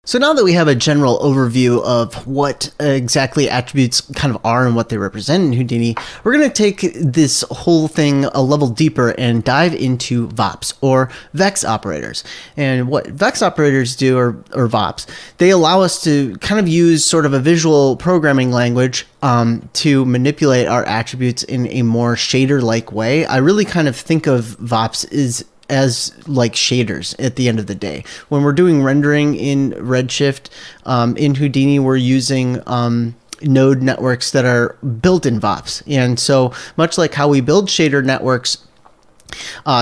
So now that we have a general overview of what exactly attributes kind of are and what they represent in Houdini, we're going to take this whole thing a level deeper and dive into VOPs, or VEX operators. And what VEX operators do, or VOPs, they allow us to kind of use sort of a visual programming language to manipulate our attributes in a more shader-like way. I really kind of think of VOPs as like shaders at the end of the day. When we're doing rendering in Redshift, in Houdini, we're using node networks that are built in VOPs. And so much like how we build shader networks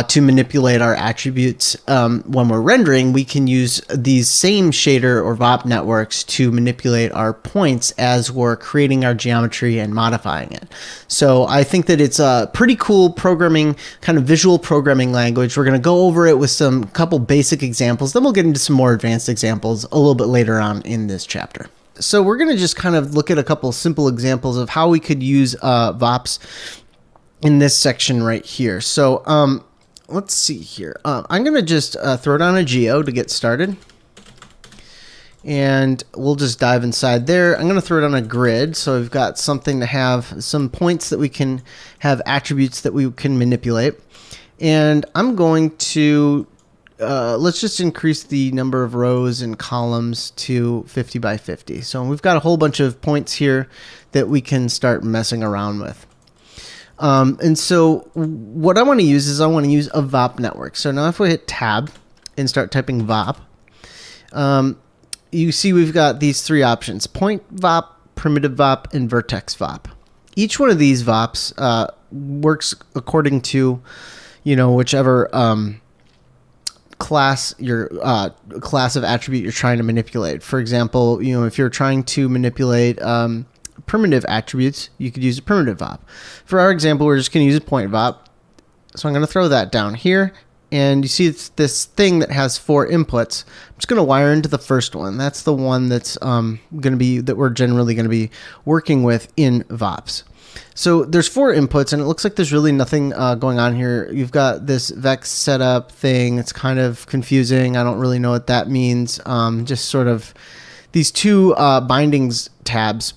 to manipulate our attributes when we're rendering, we can use these same shader or VOP networks to manipulate our points as we're creating our geometry and modifying it. So I think that it's a pretty cool programming, kind of visual programming language. We're going to go over it with some couple basic examples. Then we'll get into some more advanced examples a little bit later on in this chapter. So we're going to just kind of look at a couple simple examples of how we could use VOPs in this section right here. So let's see here. I'm going to just throw down a geo to get started. And we'll just dive inside there. I'm going to throw down a grid. So we've got something to have some points that we can have attributes that we can manipulate. And I'm going to, let's just increase the number of rows and columns to 50 by 50. So we've got a whole bunch of points here that we can start messing around with. And so what I want to use is I want to use a VOP network. So now if we hit tab and start typing VOP, you see we've got these three options: point VOP, primitive VOP, and vertex VOP. Each one of these VOPs works according to, whichever class class of attribute you're trying to manipulate. For example, if you're trying to manipulate primitive attributes, you could use a primitive VOP. For our example, we're just going to use a point VOP. So I'm going to throw that down here. And you see it's this thing that has 4 inputs. I'm just going to wire into the first one. That's the one that's going to be, that we're generally going to be working with in VOPs. So there's 4 inputs, and it looks like there's really nothing going on here. You've got this VEX setup thing. It's kind of confusing. I don't really know what that means. Just sort of these 2 bindings tabs.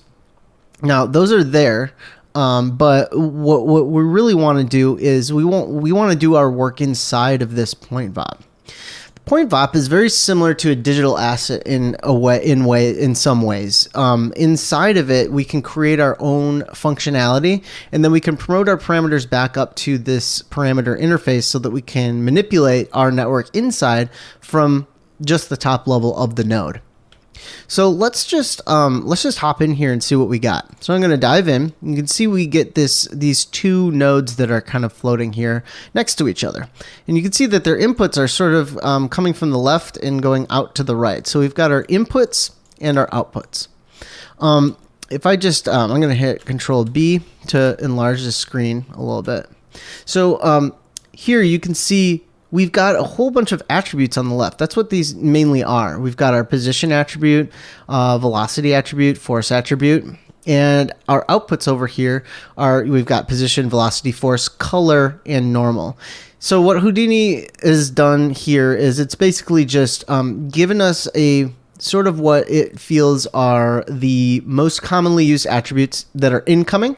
Now those are there, but what we really want to do is we want to do our work inside of this point VOP. The point VOP is very similar to a digital asset in some ways. Inside of it, we can create our own functionality, and then we can promote our parameters back up to this parameter interface so that we can manipulate our network inside from just the top level of the node. So let's just hop in here and see what we got. So I'm going to dive in. You can see we get these 2 nodes that are kind of floating here next to each other. And you can see that their inputs are sort of coming from the left and going out to the right. So we've got our inputs and our outputs. If I just, I'm going to hit Control B to enlarge the screen a little bit. So here you can see we've got a whole bunch of attributes on the left. That's what these mainly are. We've got our position attribute, velocity attribute, force attribute, and our outputs over here are, we've got position, velocity, force, color, and normal. So what Houdini has done here is it's basically just given us a sort of what it feels are the most commonly used attributes that are incoming,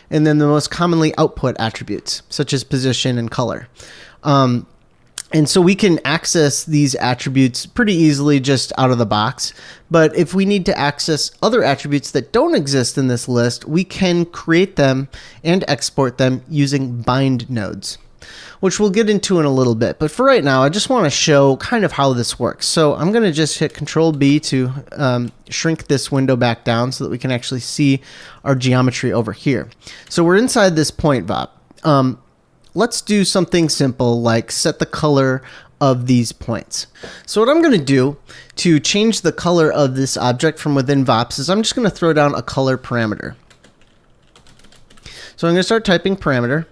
and then the most commonly output attributes, such as position and color. And so we can access these attributes pretty easily just out of the box. But if we need to access other attributes that don't exist in this list, we can create them and export them using bind nodes, which we'll get into in a little bit. But for right now, I just want to show kind of how this works. So I'm going to just hit Control B to shrink this window back down so that we can actually see our geometry over here. So we're inside this point VOP. Let's do something simple like set the color of these points. So what I'm going to do to change the color of this object from within VOPs is I'm just going to throw down a color parameter. So I'm going to start typing parameter,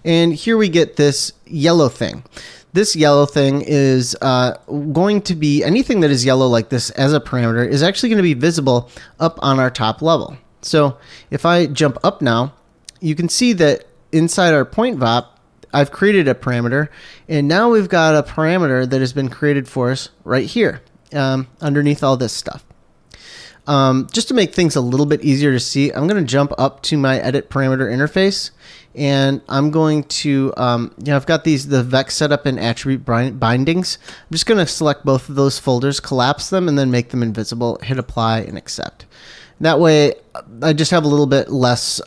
and here we get this yellow thing. This yellow thing is going to be, anything that is yellow like this as a parameter is actually going to be visible up on our top level. So if I jump up now, you can see that inside our point VOP, I've created a parameter, and now we've got a parameter that has been created for us right here underneath all this stuff. Just to make things a little bit easier to see, I'm going to jump up to my edit parameter interface, and I'm going to, I've got the vec set up in attribute bindings. I'm just going to select both of those folders, collapse them, and then make them invisible, hit apply, and accept. That way, I just have a little bit less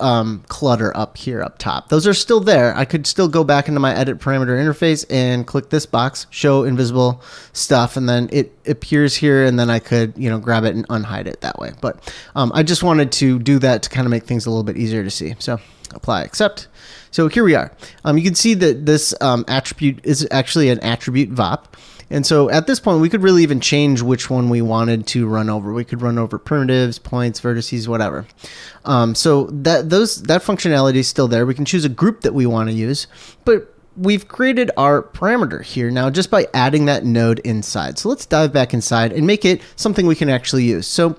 clutter up here up top. Those are still there. I could still go back into my edit parameter interface and click this box, show invisible stuff, and then it appears here, and then I could, grab it and unhide it that way. But I just wanted to do that to kind of make things a little bit easier to see. So apply, accept. So here we are. You can see that this attribute is actually an attribute VOP. And so at this point, we could really even change which one we wanted to run over. We could run over primitives, points, vertices, whatever. So that functionality is still there. We can choose a group that we want to use, but we've created our parameter here now just by adding that node inside. So let's dive back inside and make it something we can actually use. So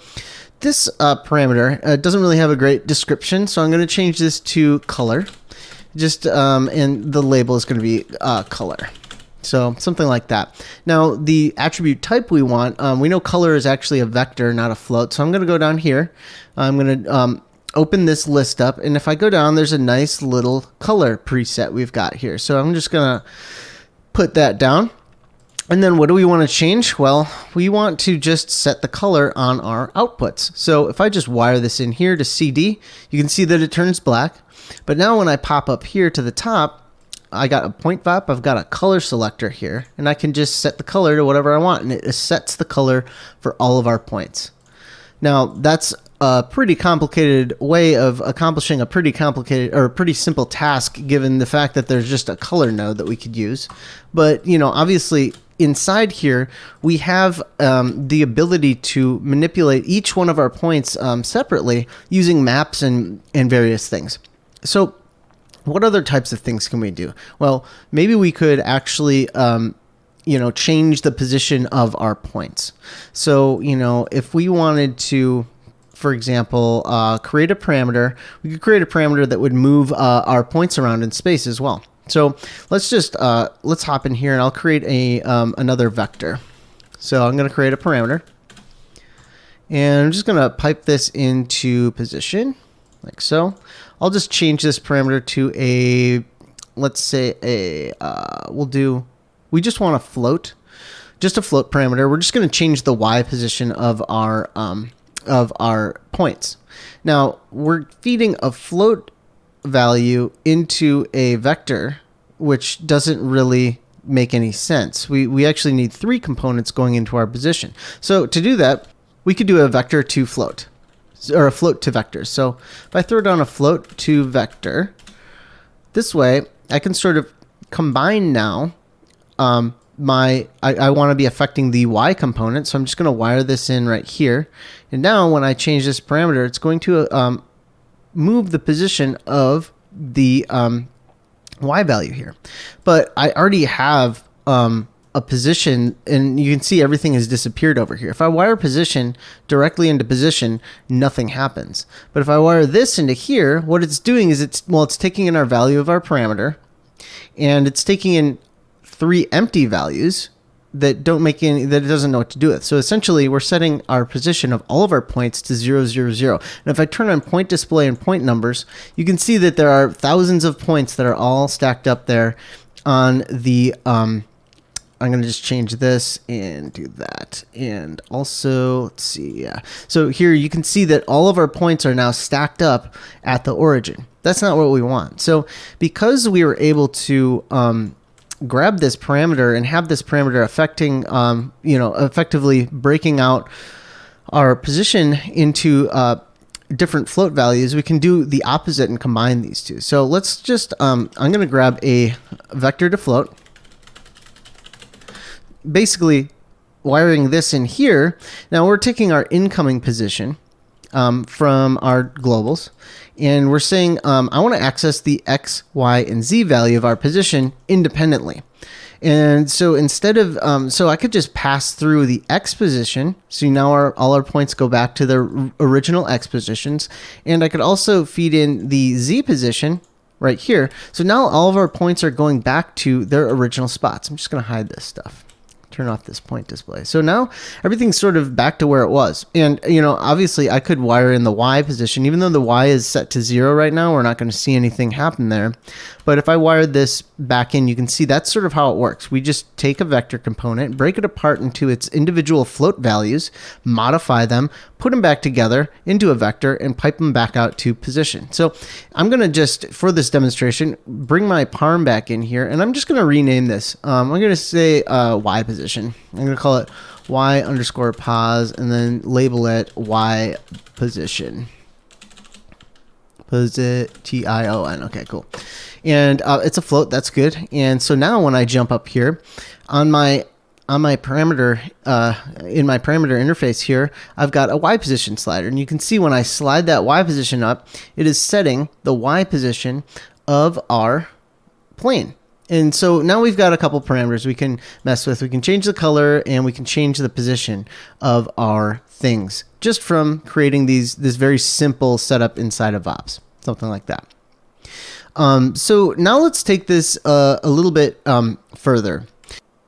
this parameter doesn't really have a great description, so I'm going to change this to color. And the label is going to be color. So something like that. Now the attribute type we want, we know color is actually a vector, not a float. So I'm going to go down here. I'm going to open this list up. And if I go down, there's a nice little color preset we've got here. So I'm just going to put that down. And then what do we want to change? Well, we want to just set the color on our outputs. So if I just wire this in here to CD, you can see that it turns black. But now when I pop up here to the top, I got a point VOP, I've got a color selector here, and I can just set the color to whatever I want, and it sets the color for all of our points. Now, that's a pretty complicated way of accomplishing a pretty complicated or a pretty simple task, given the fact that there's just a color node that we could use. But, obviously, inside here, we have the ability to manipulate each one of our points separately using maps and various things. So what other types of things can we do? Well, maybe we could actually, change the position of our points. So, if we wanted to, for example, create a parameter, we could create a parameter that would move our points around in space as well. So let's just, let's hop in here and I'll create another vector. So I'm going to create a parameter. And I'm just going to pipe this into position, like so. I'll just change this parameter to let's say we just want to float, just a float parameter. We're just going to change the Y position of our points. Now we're feeding a float value into a vector, which doesn't really make any sense. We actually need 3 components going into our position. So to do that, we could do a vector to float, or a float to vector. So if I throw down a float to vector, this way I can sort of combine now I want to be affecting the Y component, so I'm just going to wire this in right here. And now when I change this parameter, it's going to move the position of the Y value here. But I already have a position, and you can see everything has disappeared over here. If I wire position directly into position, nothing happens. But if I wire this into here, what it's doing is it's taking in our value of our parameter, and it's taking in 3 empty values that it doesn't know what to do with. So essentially we're setting our position of all of our points to 0, 0, 0. And if I turn on point display and point numbers, you can see that there are thousands of points that are all stacked up there on the, I'm going to just change this and do that. And also, let's see, yeah. So here you can see that all of our points are now stacked up at the origin. That's not what we want. So because we were able to grab this parameter and have this parameter affecting, effectively breaking out our position into different float values, we can do the opposite and combine these two. So let's just, I'm going to grab a vector to float. Basically wiring this in here. Now we're taking our incoming position from our globals, and we're saying I want to access the X, Y, and Z value of our position independently. And so instead of, so I could just pass through the X position. So now all our points go back to their original X positions. And I could also feed in the Z position right here. So now all of our points are going back to their original spots. I'm just going to hide this stuff. Turn off this point display. So now everything's sort of back to where it was. And, you know, obviously I could wire in the Y position, even though the Y is set to 0 right now, we're not going to see anything happen there. But if I wired this back in, you can see that's sort of how it works. We just take a vector component, break it apart into its individual float values, modify them, put them back together into a vector, and pipe them back out to position. So I'm going to just, for this demonstration, bring my parm back in here, and I'm just going to rename this. I'm going to say Y position. I'm going to call it Y underscore pos, and then label it Y position. T-I-O-N. Okay, cool. And it's a float. That's good. And so now when I jump up here on my parameter, in my parameter interface here, I've got a Y position slider. And you can see when I slide that Y position up, it is setting the Y position of our plane. And so now we've got a couple parameters we can mess with. We can change the color and we can change the position of our things just from creating this very simple setup inside of Ops, something like that. So now let's take this a little bit further.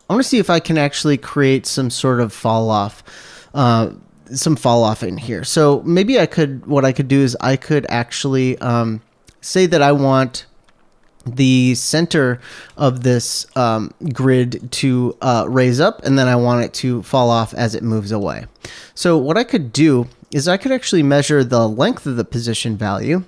I want to see if I can actually create some sort of fall off in here. So maybe what I could do is I could actually say that I want the center of this grid to raise up, and then I want it to fall off as it moves away. So what I could do is I could actually measure the length of the position value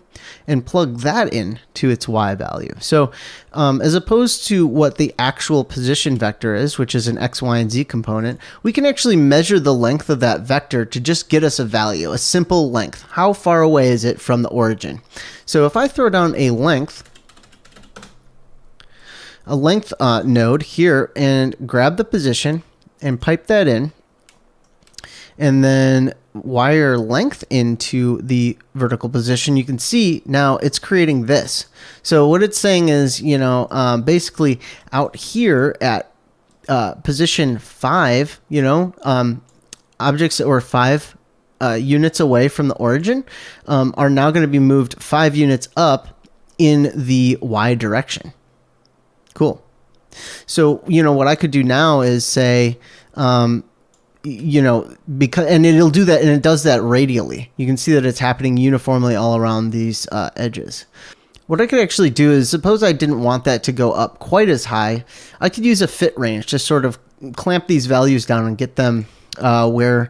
and plug that in to its Y value. So as opposed to what the actual position vector is, which is an X, Y, and Z component, we can actually measure the length of that vector to just get us a value, a simple length. How far away is it from the origin? So if I throw down a length node here and grab the position and pipe that in, and then wire length into the vertical position, you can see now it's creating this. So what it's saying is, you know, basically out here at position 5, you know, objects that were 5 units away from the origin are now going to be moved 5 units up in the Y direction. Cool. So, you know, what I could do now is say, you know, and it'll do that, and it does that radially. You can see that it's happening uniformly all around these edges. What I could actually do is, suppose I didn't want that to go up quite as high, I could use a fit range to sort of clamp these values down and get them into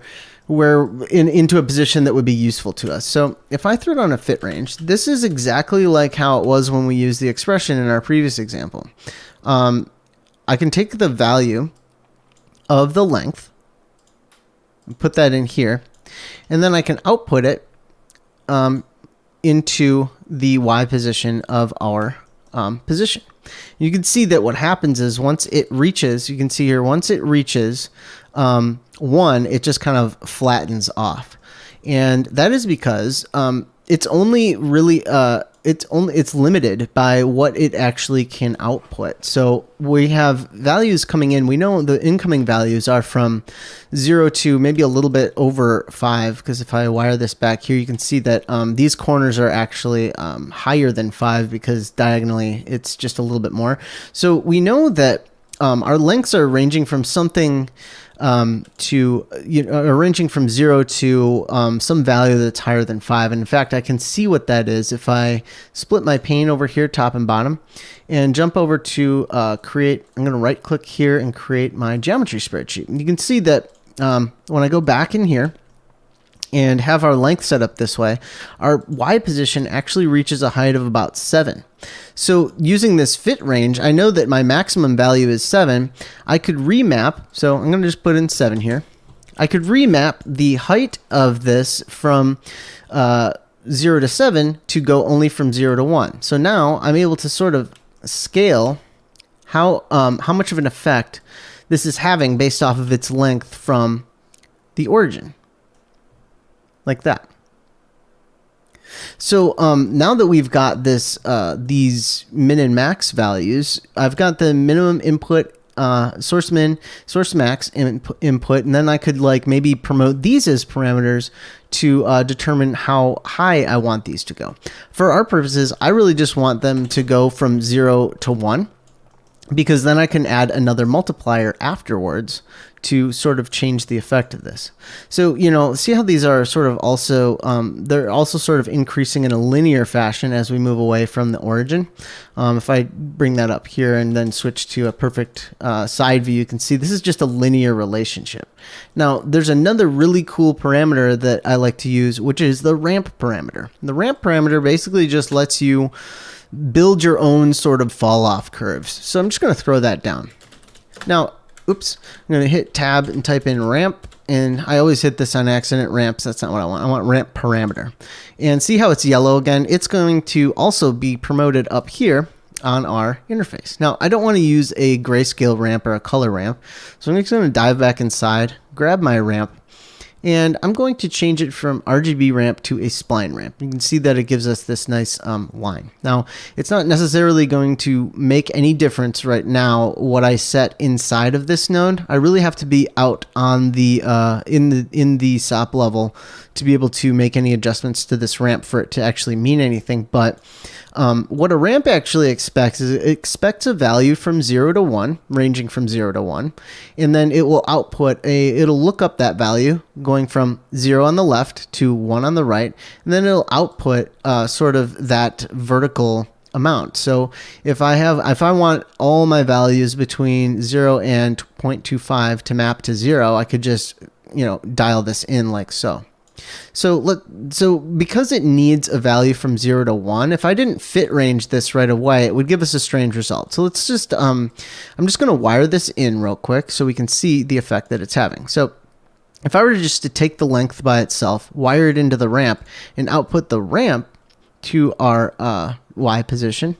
a position that would be useful to us. So if I throw it on a fit range, this is exactly like how it was when we used the expression in our previous example. I can take the value of the length and put that in here, and then I can output it into the Y position of our position. You can see that what happens is once it reaches, you can see here, once it reaches 1, it just kind of flattens off. And that is because it's only really it's limited by what it actually can output. So we have values coming in. We know the incoming values are from 0 to maybe a little bit over 5, because if I wire this back here, you can see that these corners are actually higher than 5 because diagonally it's just a little bit more. So we know that our lengths are ranging from something ranging from 0 to some value that's higher than 5. And in fact, I can see what that is if I split my pane over here, top and bottom, and jump over to create. I'm going to right click here and create my geometry spreadsheet. And you can see that when I go back in here and have our length set up this way, our Y position actually reaches a height of about 7. So using this fit range, I know that my maximum value is 7. I could remap, so I'm going to just put in 7 here. I could remap the height of this from 0 to 7 to go only from 0 to 1. So now I'm able to sort of scale how much of an effect this is having based off of its length from the origin. Like that. So now that we've got this these min and max values, I've got the minimum input source min, source max input, and then I could like maybe promote these as parameters to determine how high I want these to go. For our purposes, I really just want them to go from 0 to 1, because then I can add another multiplier afterwards to sort of change the effect of this. So, you know, see how these are sort of also, they're also sort of increasing in a linear fashion as we move away from the origin. If I bring that up here and then switch to a perfect side view, you can see this is just a linear relationship. Now, there's another really cool parameter that I like to use, which is the ramp parameter. The ramp parameter basically just lets you build your own sort of fall off curves. So I'm just going to throw that down. Now, oops, I'm going to hit tab and type in ramp, and I always hit this on accident, ramps. That's not what I want. I want ramp parameter. And see how it's yellow again? It's going to also be promoted up here on our interface. Now, I don't want to use a grayscale ramp or a color ramp, so I'm just going to dive back inside, grab my ramp, and I'm going to change it from RGB ramp to a spline ramp. You can see that it gives us this nice line. Now, it's not necessarily going to make any difference right now what I set inside of this node. I really have to be out on the in the SOP level to be able to make any adjustments to this ramp for it to actually mean anything. But what a ramp actually expects is it expects a value from 0 to 1, ranging from 0 to 1, and then it will output it'll look up that value going from 0 on the left to 1 on the right, and then it'll output sort of that vertical amount. So if I want all my values between 0 and 0.25 to map to 0, I could just, you know, dial this in like so. So because it needs a value from 0 to 1, if I didn't fit range this right away, it would give us a strange result. So let's just, I'm just going to wire this in real quick so we can see the effect that it's having. So if I were just to take the length by itself, wire it into the ramp, and output the ramp to our Y position,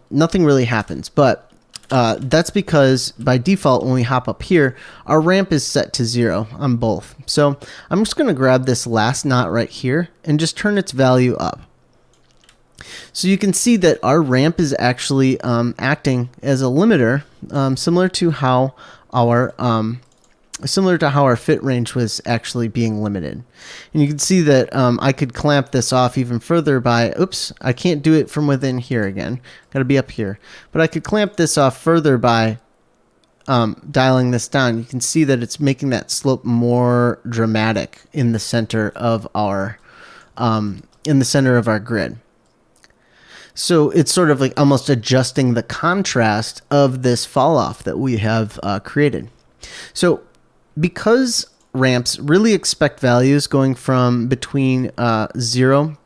nothing really happens. But that's because by default, when we hop up here, our ramp is set to 0 on both. So I'm just going to grab this last knot right here and just turn its value up. So you can see that our ramp is actually acting as a limiter, similar to how our fit range was actually being limited. And you can see that I could clamp this off even further by, oops, I can't do it from within here again. Got to be up here. But I could clamp this off further by dialing this down. You can see that it's making that slope more dramatic in the center of our grid. So it's sort of like almost adjusting the contrast of this fall off that we have created. So because ramps really expect values going from between 0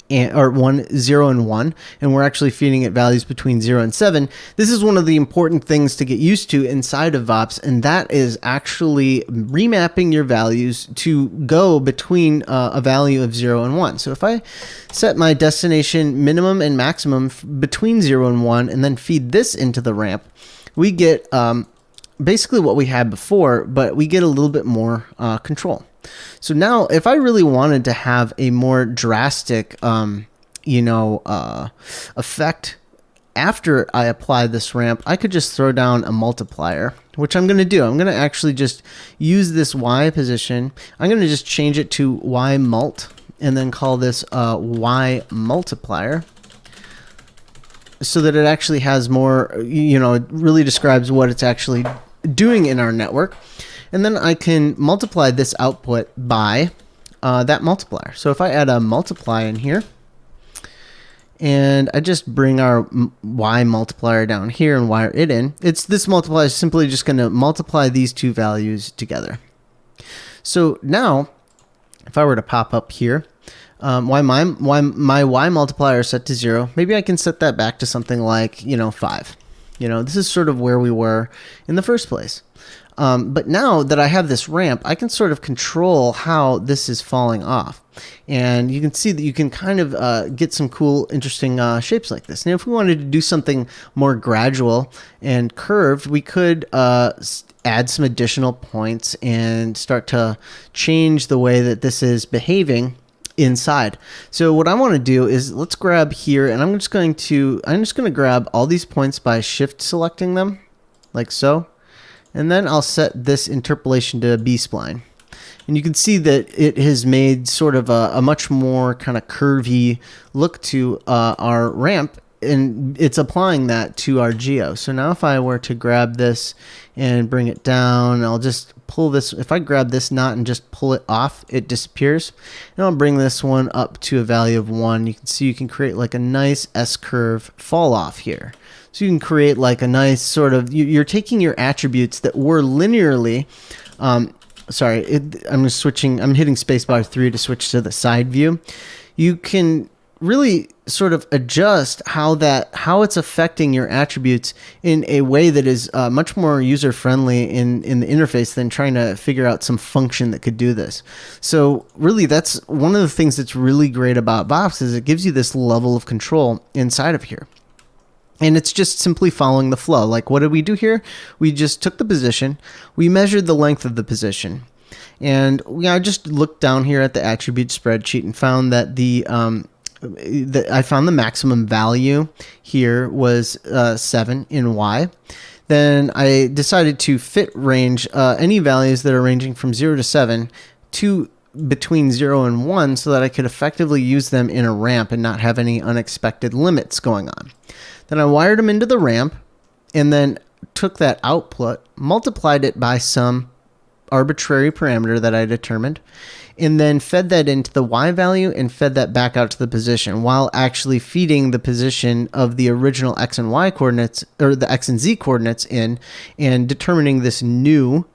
and 1, and we're actually feeding it values between 0 and 7, this is one of the important things to get used to inside of VOPs, and that is actually remapping your values to go between a value of 0 and 1. So if I set my destination minimum and maximum between 0 and 1 and then feed this into the ramp, we get basically what we had before, but we get a little bit more control. So now if I really wanted to have a more drastic, effect after I apply this ramp, I could just throw down a multiplier, which I'm going to do. I'm going to actually just use this Y position. I'm going to just change it to Y mult and then call this Y multiplier, so that it actually has more, it really describes what it's actually doing in our network. And then I can multiply this output by that multiplier. So if I add a multiply in here, and I just bring our Y multiplier down here and wire it in, this multiplier is simply just going to multiply these two values together. So now, if I were to pop up here, why my Y multiplier is set to 0, maybe I can set that back to something like 5. This is sort of where we were in the first place. But now that I have this ramp, I can sort of control how this is falling off. And you can see that you can kind of get some cool, interesting shapes like this. Now, if we wanted to do something more gradual and curved, we could add some additional points and start to change the way that this is behaving inside. So what I want to do is let's grab here, and I'm just going to grab all these points by shift selecting them like so. And then I'll set this interpolation to B-spline. And you can see that it has made sort of a much more kind of curvy look to our ramp, and it's applying that to our geo. So now if I were to grab this and bring it down, I'll just pull this. If I grab this knot and just pull it off, it disappears. And I'll bring this one up to a value of 1. You can see you can create like a nice S-curve fall off here. So you can create like a nice sort of, you're taking your attributes that were linearly, I'm hitting spacebar 3 to switch to the side view. You can really sort of adjust how it's affecting your attributes in a way that is much more user friendly in the interface than trying to figure out some function that could do this. So really, that's one of the things that's really great about Bops, is it gives you this level of control inside of here. And it's just simply following the flow. Like, what did we do here? We just took the position, we measured the length of the position, and I just looked down here at the attribute spreadsheet and found that I found the maximum value here was 7 in Y. Then I decided to fit range any values that are ranging from 0 to 7 to between 0 and 1, so that I could effectively use them in a ramp and not have any unexpected limits going on. Then I wired them into the ramp, and then took that output, multiplied it by some arbitrary parameter that I determined, and then fed that into the Y value and fed that back out to the position, while actually feeding the position of the original X and Y coordinates, or the X and Z coordinates, in, and determining this new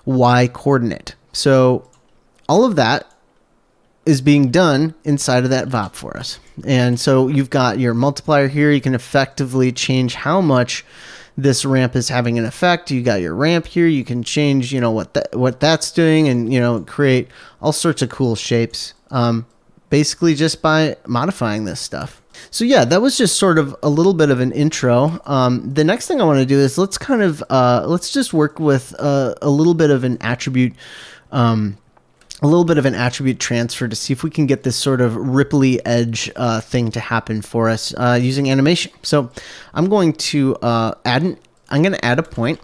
Y coordinate. So all of that is being done inside of that VOP for us. And so you've got your multiplier here. You can effectively change how much this ramp is having an effect. You got your ramp here. You can change, what that's doing, and, create all sorts of cool shapes, basically just by modifying this stuff. So yeah, that was just sort of a little bit of an intro. The next thing I want to do is let's just work with a little bit of an attribute, transfer to see if we can get this sort of ripply edge thing to happen for us using animation. So I'm going to add a point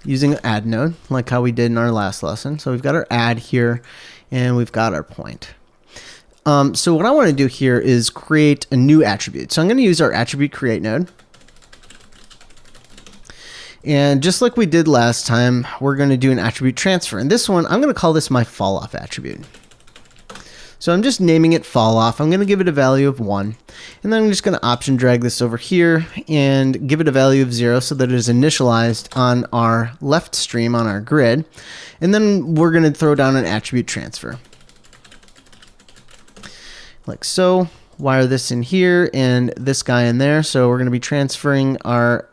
using an add node, like how we did in our last lesson. So we've got our add here, and we've got our point. So what I want to do here is create a new attribute. So I'm going to use our attribute create node. And just like we did last time, we're going to do an attribute transfer. And this one, I'm going to call this my fall off attribute. So I'm just naming it fall off. I'm going to give it a value of 1. And then I'm just going to option drag this over here and give it a value of 0, so that it is initialized on our left stream on our grid. And then we're going to throw down an attribute transfer, like so. Wire this in here and this guy in there. So we're going to be transferring our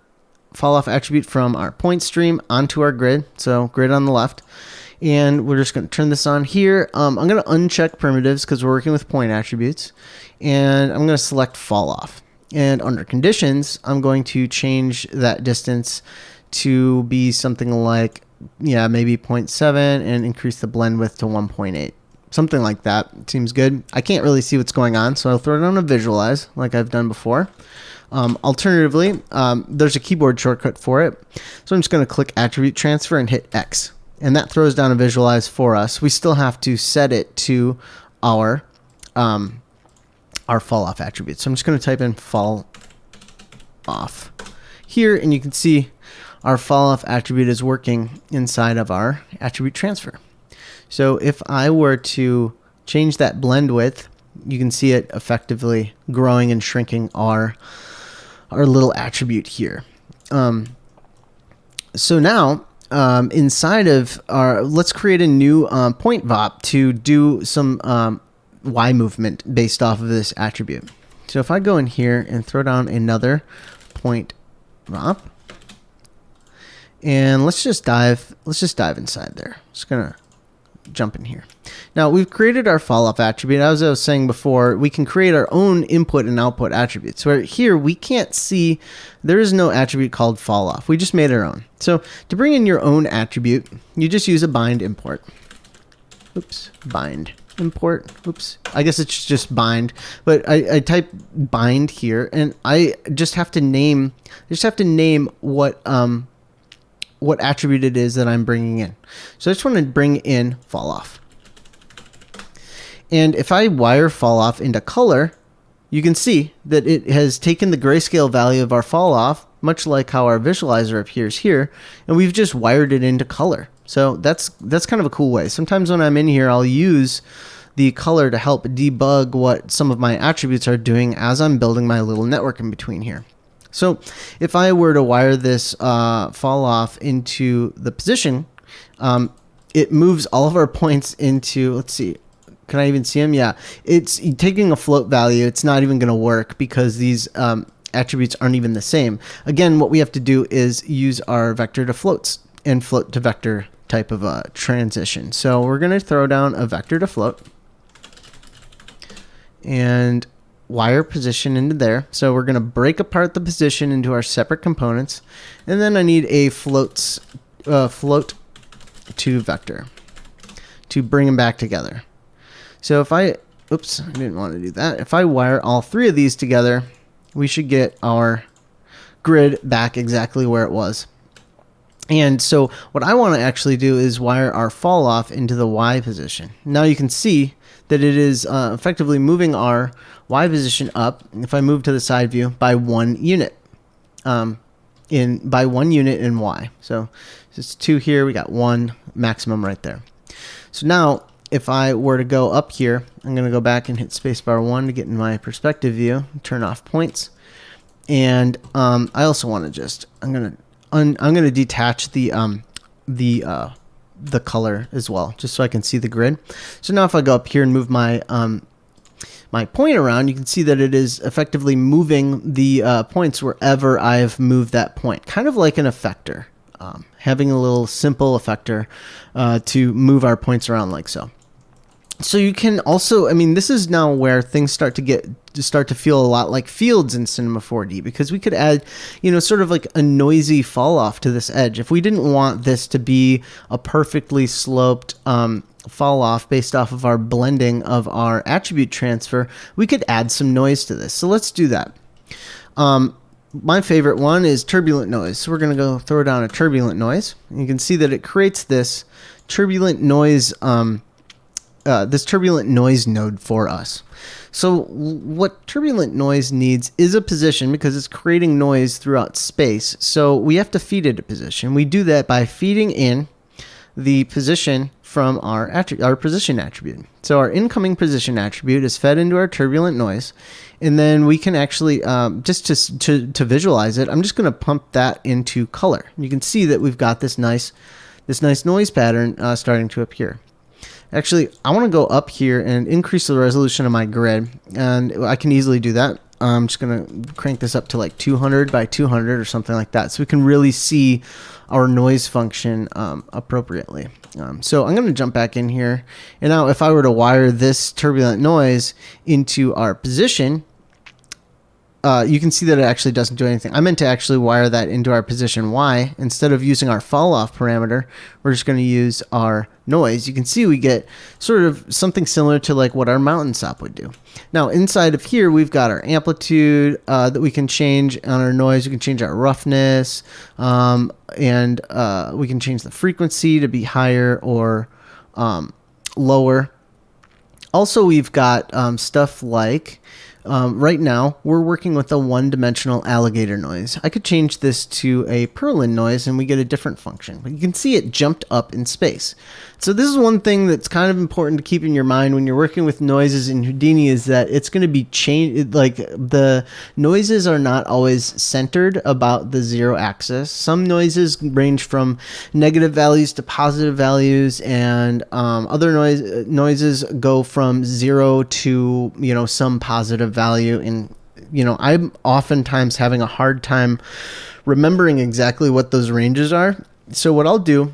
fall off attribute from our point stream onto our grid. So grid on the left. And we're just going to turn this on here. I'm going to uncheck primitives because we're working with point attributes. And I'm going to select fall off. And under conditions, I'm going to change that distance to be something like, maybe 0.7, and increase the blend width to 1.8. Something like that. Seems good. I can't really see what's going on, so I'll throw it on a visualize like I've done before. Alternatively, there's a keyboard shortcut for it. So I'm just going to click attribute transfer and hit X. And that throws down a visualize for us. We still have to set it to our fall off attribute. So I'm just going to type in fall off here, and you can see our fall off attribute is working inside of our attribute transfer. So if I were to change that blend width, you can see it effectively growing and shrinking our little attribute here. So now inside of our, let's create a new point VOP to do some Y movement based off of this attribute. So if I go in here and throw down another point VOP, and let's just dive inside there. Just gonna jump in here. Now we've created our fall off attribute. As I was saying before, we can create our own input and output attributes. Where here we can't see, there is no attribute called fall off. We just made our own. So to bring in your own attribute, you just use a bind import. Oops, bind import. Oops, I guess it's just bind, but I type bind here, and I just have to name what what attribute it is that I'm bringing in. So I just want to bring in fall off. And if I wire fall off into color, you can see that it has taken the grayscale value of our fall off, much like how our visualizer appears here, and we've just wired it into color. So that's kind of a cool way. Sometimes when I'm in here, I'll use the color to help debug what some of my attributes are doing as I'm building my little network in between here. So if I were to wire this fall off into the position, it moves all of our points into, let's see, can I even see them? Yeah, it's taking a float value. It's not even going to work because these attributes aren't even the same. Again, what we have to do is use our vector to floats and float to vector type of a transition. So we're going to throw down a vector to float and wire position into there. So we're going to break apart the position into our separate components, and then I need a float to vector to bring them back together. So if I, oops, I didn't want to do that. If I wire all three of these together, we should get our grid back exactly where it was. And so what I want to actually do is wire our fall off into the Y position. Now you can see that it is effectively moving our Y position up, if I move to the side view, by 1 unit. By 1 unit in Y. So it's 2 here, we got 1 maximum right there. So now if I were to go up here, I'm going to go back and hit spacebar 1 to get in my perspective view, turn off points. And I also want to just, I'm going to detach the color as well, just so I can see the grid. So now if I go up here and move my my point around, you can see that it is effectively moving the points wherever I've moved that point, kind of like an effector, having a little simple effector to move our points around like so. So you can also, I mean, this is now where things start to feel a lot like fields in Cinema 4D, because we could add, you know, sort of like a noisy fall off to this edge. If we didn't want this to be a perfectly sloped fall off based off of our blending of our attribute transfer, we could add some noise to this. So let's do that. My favorite one is turbulent noise. So we're going to go throw down a turbulent noise. And you can see that it creates this turbulent noise node for us. So what turbulent noise needs is a position, because it's creating noise throughout space. So we have to feed it a position. We do that by feeding in the position from our position attribute. So our incoming position attribute is fed into our turbulent noise, and then we can actually just to visualize it, I'm just going to pump that into color. You can see that we've got this nice noise pattern starting to appear. Actually, I want to go up here and increase the resolution of my grid, and I can easily do that. I'm just going to crank this up to like 200 by 200 or something like that, so we can really see our noise function appropriately. So I'm going to jump back in here, and now if I were to wire this turbulent noise into our position, you can see that it actually doesn't do anything. I meant to actually wire that into our position Y. Instead of using our fall off parameter, we're just going to use our noise. You can see we get sort of something similar to like what our mountain stop would do. Now inside of here, we've got our amplitude that we can change on our noise. We can change our roughness, and we can change the frequency to be higher or lower. Also, we've got stuff like, right now, we're working with a one-dimensional alligator noise. I could change this to a purlin noise and we get a different function. But you can see it jumped up in space. So this is one thing that's kind of important to keep in your mind when you're working with noises in Houdini, is that it's going to be changed. Like, the noises are not always centered about the 0 axis. Some noises range from negative values to positive values, and other noises go from 0 to, you know, some positive value. And, you know, I'm oftentimes having a hard time remembering exactly what those ranges are. So what I'll do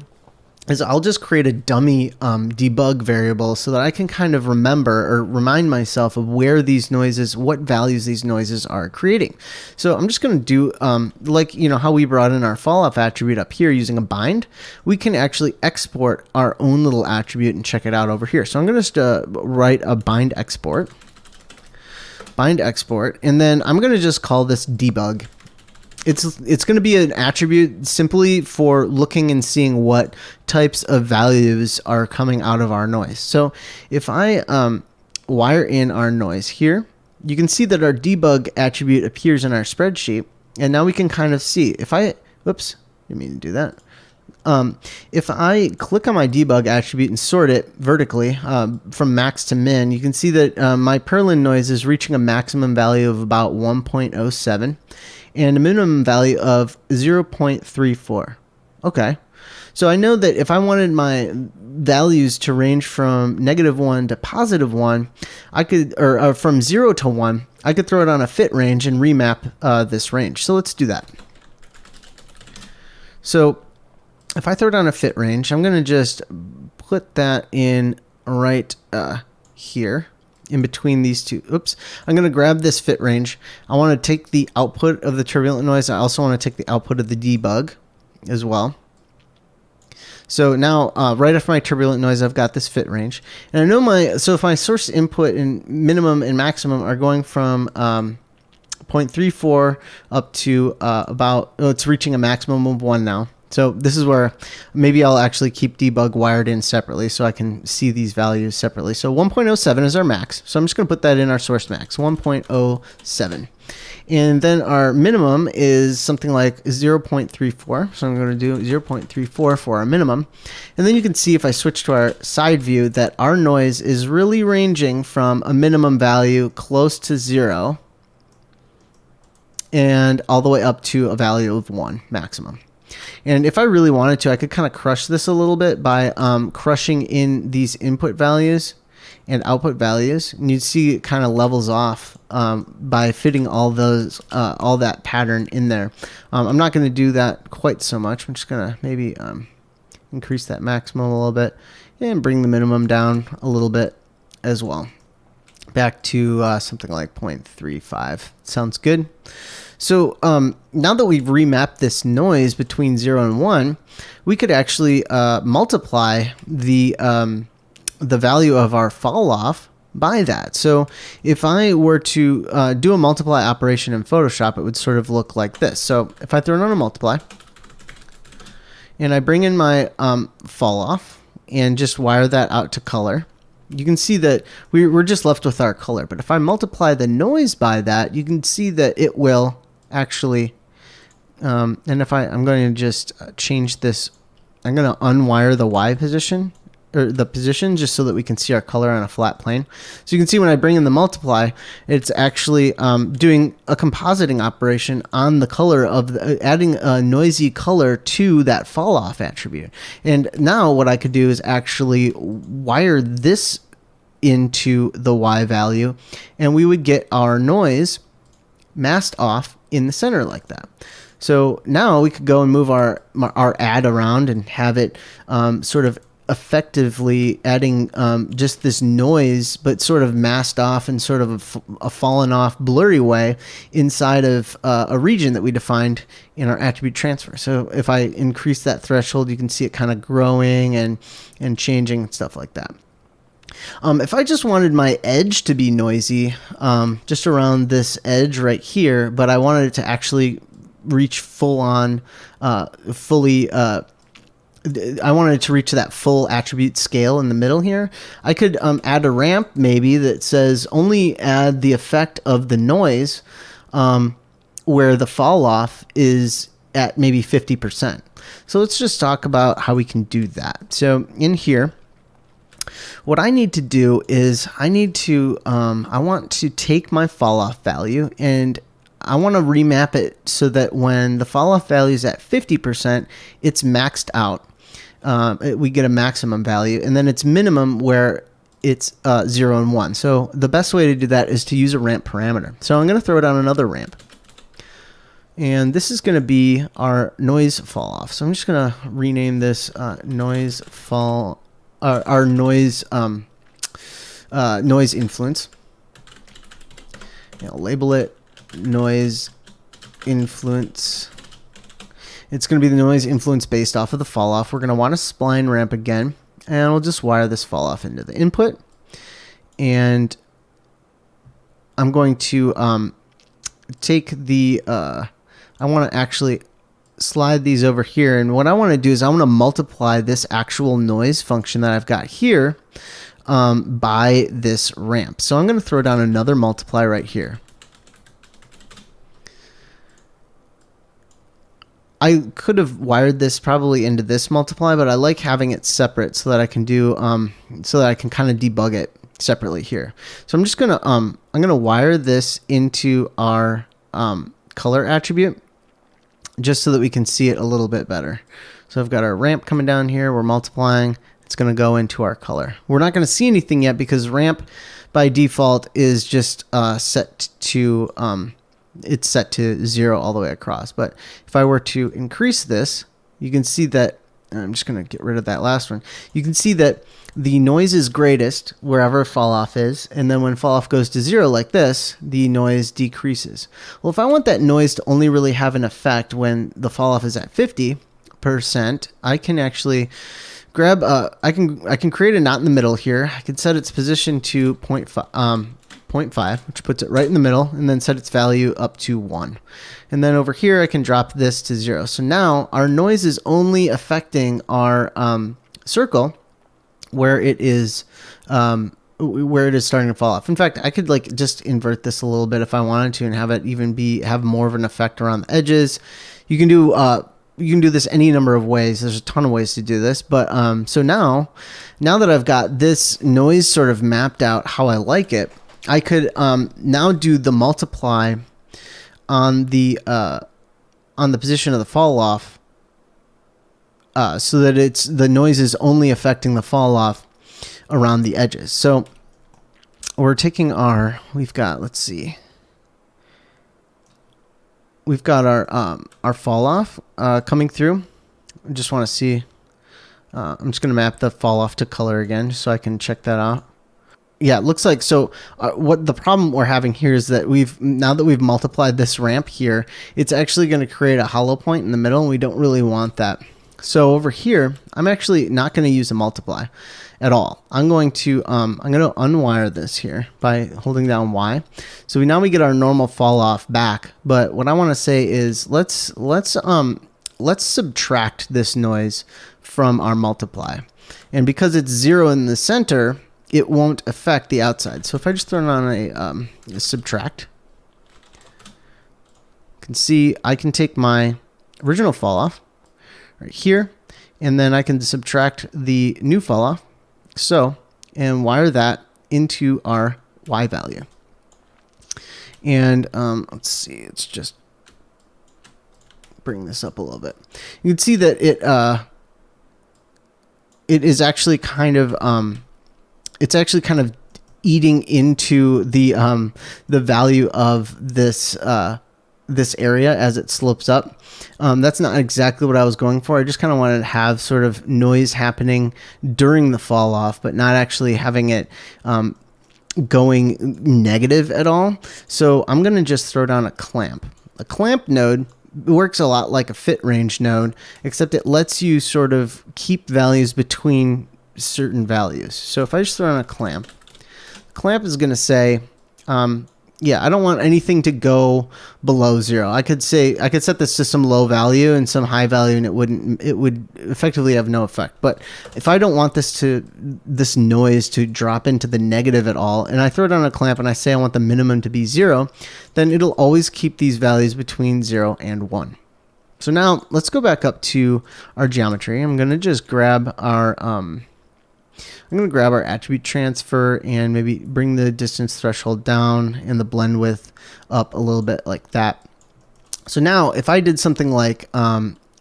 is I'll just create a dummy debug variable so that I can kind of remember or remind myself of where these noises, what values these noises are creating. So I'm just going to do, like, you know, how we brought in our fall off attribute up here using a bind. We can actually export our own little attribute and check it out over here. So I'm going to just write a bind export, and then I'm going to just call this debug. it's going to be an attribute simply for looking and seeing what types of values are coming out of our noise. So if I wire in our noise here, you can see that our debug attribute appears in our spreadsheet, and now we can kind of see if I, whoops, didn't mean to do that. If I click on my debug attribute and sort it vertically from max to min, you can see that my Perlin noise is reaching a maximum value of about 1.07 and a minimum value of 0.34. Okay. So I know that if I wanted my values to range from -1 to +1, I could, or from 0 to 1, I could throw it on a fit range and remap this range. So let's do that. So if I throw it on a fit range, I'm going to just put that in right here in between these two. Oops. I'm going to grab this fit range. I want to take the output of the turbulent noise. I also want to take the output of the debug as well. So now right after my turbulent noise, I've got this fit range. And I know so if my source input and minimum and maximum are going from 0.34 up to it's reaching a maximum of 1 now. So this is where maybe I'll actually keep debug wired in separately so I can see these values separately. So 1.07 is our max. So I'm just going to put that in our source max, 1.07. And then our minimum is something like 0.34. So I'm going to do 0.34 for our minimum. And then you can see if I switch to our side view that our noise is really ranging from a minimum value close to 0 and all the way up to a value of 1 maximum. And if I really wanted to, I could kind of crush this a little bit by crushing in these input values and output values, and you'd see it kind of levels off by fitting all that pattern in there. I'm not going to do that quite so much. I'm just going to maybe increase that maximum a little bit and bring the minimum down a little bit as well. Back to something like 0.35. Sounds good. So now that we've remapped this noise between 0 and 1, we could actually multiply the value of our fall off by that. So if I were to do a multiply operation in Photoshop, it would sort of look like this. So if I throw it on a multiply and I bring in my fall off and just wire that out to color, you can see that we're just left with our color. But if I multiply the noise by that, you can see that it will actually, and if I'm going to just change this, I'm going to unwire the Y position, or the position, just so that we can see our color on a flat plane. So you can see when I bring in the multiply, it's actually doing a compositing operation on the color of adding a noisy color to that fall off attribute. And now what I could do is actually wire this into the Y value, and we would get our noise masked off in the center like that. So now we could go and move our add around and have it sort of effectively adding just this noise, but sort of masked off in sort of a fallen off blurry way inside of a region that we defined in our attribute transfer. So if I increase that threshold, you can see it kind of growing and changing and stuff like that. If I just wanted my edge to be noisy, just around this edge right here, but I wanted it to actually reach full on, I wanted it to reach that full attribute scale in the middle here, I could add a ramp maybe that says only add the effect of the noise where the fall off is at maybe 50%. So let's just talk about how we can do that. So in here, what I need to do is I want to take my fall off value and I want to remap it so that when the fall off value is at 50%, it's maxed out. We get a maximum value, and then it's minimum where it's 0 and 1. So the best way to do that is to use a ramp parameter. So I'm going to throw it on another ramp. And this is going to be our noise fall off. So I'm just going to rename this noise fall, our noise noise influence. I'll label it noise influence. It's going to be the noise influence based off of the fall off. We're going to want a spline ramp again, and we'll just wire this fall off into the input. And I'm going to take the I want to actually slide these over here. And what I want to do is I want to multiply this actual noise function that I've got here by this ramp. So I'm going to throw down another multiply right here. I could have wired this probably into this multiply, but I like having it separate so that I can do so that I can kind of debug it separately here. So I'm just gonna I'm gonna wire this into our color attribute just so that we can see it a little bit better. So I've got our ramp coming down here. We're multiplying. It's gonna go into our color. We're not gonna see anything yet because ramp by default is just set to it's set to 0 all the way across. But if I were to increase this, you can see that, I'm just going to get rid of that last one. You can see that the noise is greatest wherever fall off is. And then when fall off goes to 0 like this, the noise decreases. Well, if I want that noise to only really have an effect when the fall off is at 50%, I can actually grab, I can create a knot in the middle here. I can set its position to 0.5, which puts it right in the middle, and then set its value up to 1. And then over here, I can drop this to 0. So now our noise is only affecting our circle where it is starting to fall off. In fact, I could like just invert this a little bit if I wanted to and have it even have more of an effect around the edges. You can do this any number of ways. There's a ton of ways to do this, but so now that I've got this noise sort of mapped out how I like it, I could now do the multiply on the position of the fall off, so that the noise is only affecting the fall off around the edges. So we're taking we've got our fall off coming through. I just want to see. I'm just going to map the fall off to color again, so I can check that out. Yeah, it looks like so. What the problem we're having here is that now that we've multiplied this ramp here, it's actually going to create a hollow point in the middle, and we don't really want that. So over here, I'm actually not going to use a multiply at all. I'm going to unwire this here by holding down Y. So now we get our normal fall off back. But what I want to say is let's subtract this noise from our multiply, and because it's 0 in the center, it won't affect the outside. So if I just throw on a subtract, you can see I can take my original fall off right here, and then I can subtract the new fall off, and wire that into our Y value. And let's see, let's just bring this up a little bit. You can see that it is actually kind of eating into the value of this this area as it slopes up. That's not exactly what I was going for. I just kind of wanted to have sort of noise happening during the fall off, but not actually having it going negative at all. So I'm going to just throw down a clamp. A clamp node works a lot like a fit range node, except it lets you sort of keep values between certain values. So if I just throw on a clamp, the clamp is going to say, yeah, I don't want anything to go below 0. I could set this to some low value and some high value, and it would effectively have no effect. But if I don't want this noise to drop into the negative at all, and I throw it on a clamp and I say I want the minimum to be 0, then it'll always keep these values between 0 and 1. So now let's go back up to our geometry. I'm going to just grab our attribute transfer and maybe bring the distance threshold down and the blend width up a little bit like that. So now if I did something like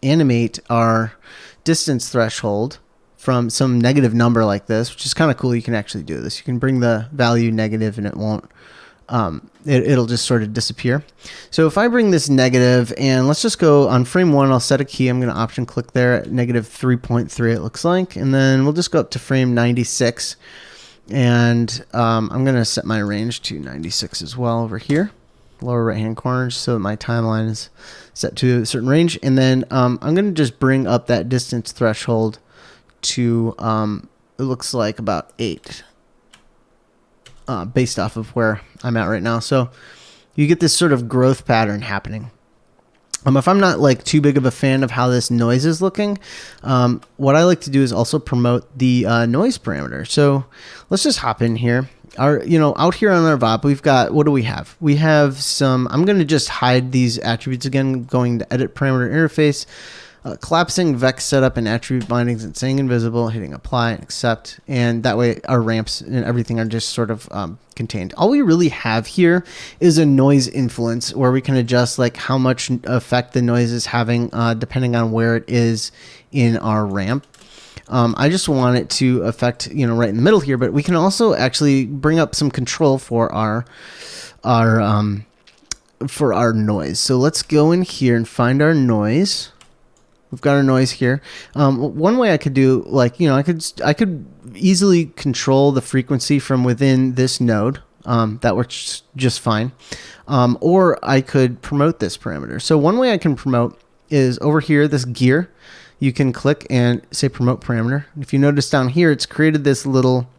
animate our distance threshold from some negative number like this, which is kind of cool, you can actually do this. You can bring the value negative and it won't, it'll just sort of disappear. So if I bring this negative, and let's just go on frame 1, I'll set a key. I'm going to option click there at negative 3.3 it looks like, and then we'll just go up to frame 96, and I'm going to set my range to 96 as well over here, lower right hand corner, so that my timeline is set to a certain range. And then I'm going to just bring up that distance threshold to it looks like about 8. Based off of where I'm at right now. So you get this sort of growth pattern happening. If I'm not like too big of a fan of how this noise is looking, what I like to do is also promote the noise parameter. So let's just hop in here. Out here on our VOP, we've got, what do we have? We have some, I'm going to just hide these attributes again, going to edit parameter interface, collapsing vex setup and attribute bindings and saying invisible, hitting apply and accept. And that way our ramps and everything are just sort of contained. All we really have here is a noise influence where we can adjust like how much effect the noise is having depending on where it is in our ramp. I just want it to affect, right in the middle here, but we can also actually bring up some control for our noise. So let's go in here and find our noise. We've got our noise here. One way I could do, like, I could easily control the frequency from within this node. That works just fine. Or I could promote this parameter. So one way I can promote is over here, this gear. You can click and say promote parameter. If you notice down here, it's created this little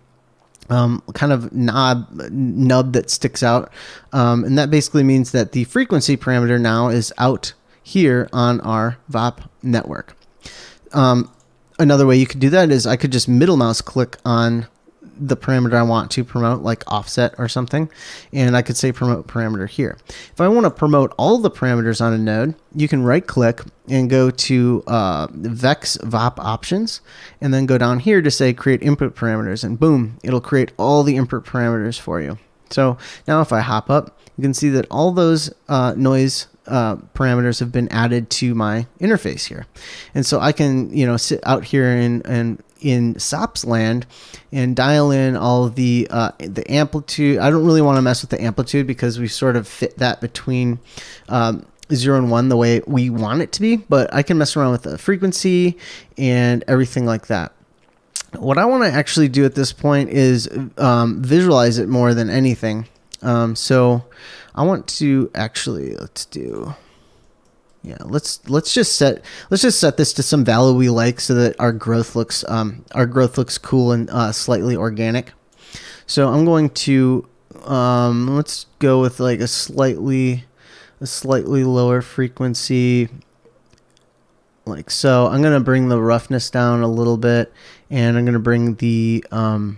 kind of nub that sticks out. And that basically means that the frequency parameter now is out here on our VOP network. Another way you could do that is I could just middle mouse click on the parameter I want to promote, like offset or something, and I could say promote parameter here. If I want to promote all the parameters on a node, you can right click and go to Vex VOP options, and then go down here to say create input parameters, and boom, it'll create all the input parameters for you. So now if I hop up, you can see that all those noise parameters have been added to my interface here. And so I can, sit out here in SOPS land and dial in all of the amplitude. I don't really want to mess with the amplitude because we sort of fit that between 0 and 1 the way we want it to be, but I can mess around with the frequency and everything like that. What I want to actually do at this point is visualize it more than anything. So I want to actually, let's just set this to some value we like so that our growth looks cool and slightly organic. So I'm going to let's go with like a slightly lower frequency, like so. I'm gonna bring the roughness down a little bit, and I'm gonna bring the the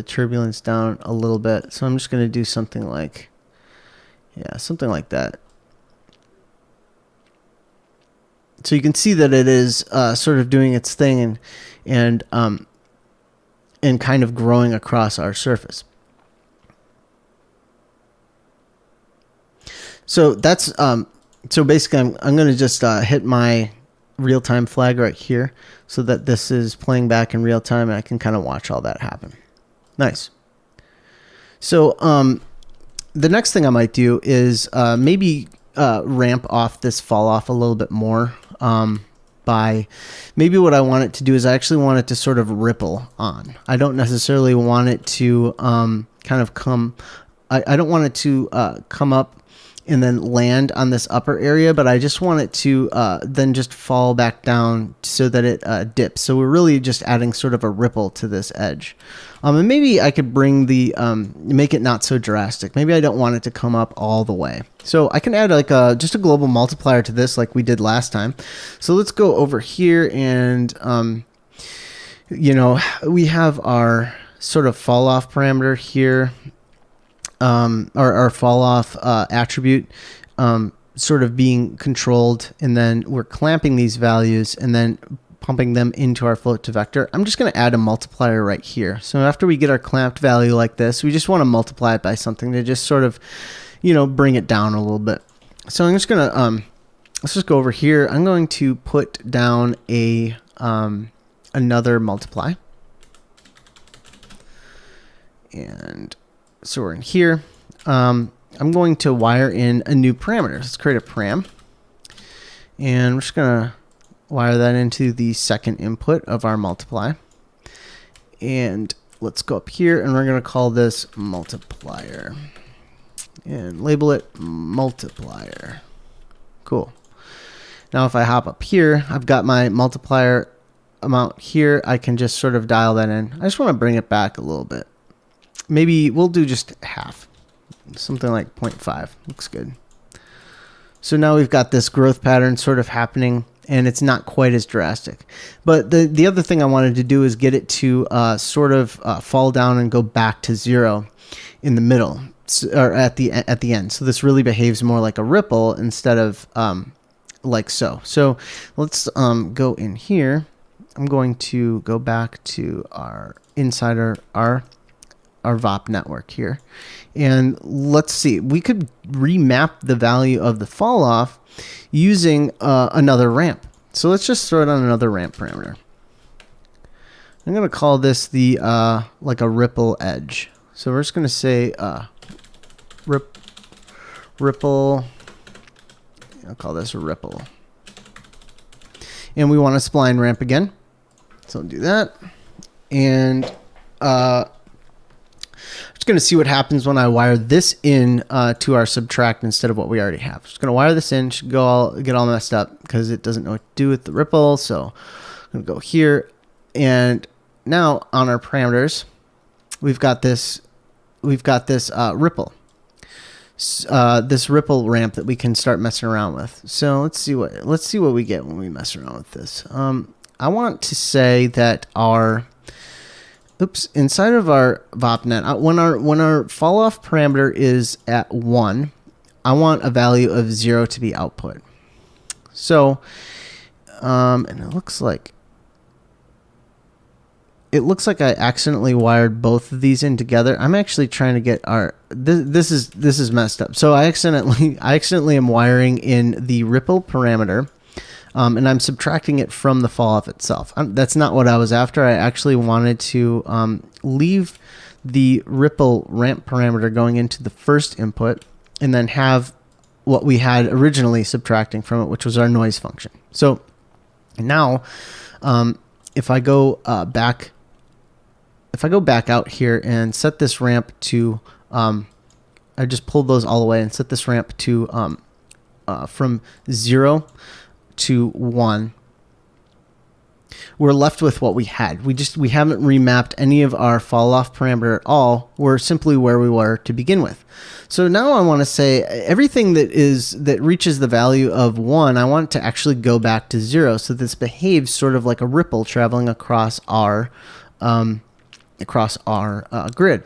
turbulence down a little bit. So I'm just gonna do something like that. So you can see that it is sort of doing its thing and kind of growing across our surface. So that's so basically I'm going to just hit my real-time flag right here so that this is playing back in real time and I can kind of watch all that happen. Nice. So the next thing I might do is maybe ramp off this fall off a little bit more. By maybe what I want it to do is I actually want it to sort of ripple on. I don't necessarily want it to kind of come. I don't want it to come up and then land on this upper area, but I just want it to then just fall back down so that it dips. So we're really just adding sort of a ripple to this edge. And maybe I could bring the make it not so drastic. Maybe I don't want it to come up all the way. So I can add like just a global multiplier to this like we did last time. So let's go over here and we have our sort of fall off parameter here. Our fall off attribute sort of being controlled, and then we're clamping these values and then pumping them into our float to vector. I'm just going to add a multiplier right here. So after we get our clamped value like this, we just want to multiply it by something to just sort of, bring it down a little bit. So I'm just going to, let's just go over here. I'm going to put down a another multiply. And so we're in here. I'm going to wire in a new parameter. Let's create a param. And we're just going to wire that into the second input of our multiply. And let's go up here and we're going to call this multiplier. And label it multiplier. Cool. Now if I hop up here, I've got my multiplier amount here. I can just sort of dial that in. I just want to bring it back a little bit. Maybe we'll do just half. Something like 0.5. Looks good. So now we've got this growth pattern sort of happening, and it's not quite as drastic. But the other thing I wanted to do is get it to sort of fall down and go back to 0 in the middle, or at the end. So this really behaves more like a ripple instead of like so. So let's go in here. I'm going to go back to our inside our VOP network here. And let's see, we could remap the value of the fall off using another ramp. So let's just throw it on another ramp parameter. I'm going to call this the like a ripple edge. So we're just going to say ripple. I'll call this a ripple. And we want a spline ramp again. So I'll do that. And just going to see what happens when I wire this in to our subtract instead of what we already have. Just going to wire this in. Should get all messed up because it doesn't know what to do with the ripple. So I'm going to go here, and now on our parameters, we've got this ripple. This ripple ramp that we can start messing around with. So let's see what we get when we mess around with this. I want to say that our inside of our VOPnet, when our fall off parameter is at 1, I want a value of 0 to be output. So, and it looks like I accidentally wired both of these in together. I'm actually trying to get our this is messed up. So I accidentally am wiring in the ripple parameter. And I'm subtracting it from the fall off itself. That's not what I was after. I actually wanted to leave the ripple ramp parameter going into the first input and then have what we had originally subtracting from it, which was our noise function. So now if I go back out here and set this ramp to, I just pulled those all away and set this ramp to from 0 to 1, we're left with what we had. We haven't remapped any of our fall off parameter at all. We're simply where we were to begin with. So now I want to say everything that reaches the value of 1, I want to actually go back to 0. So this behaves sort of like a ripple traveling across our grid.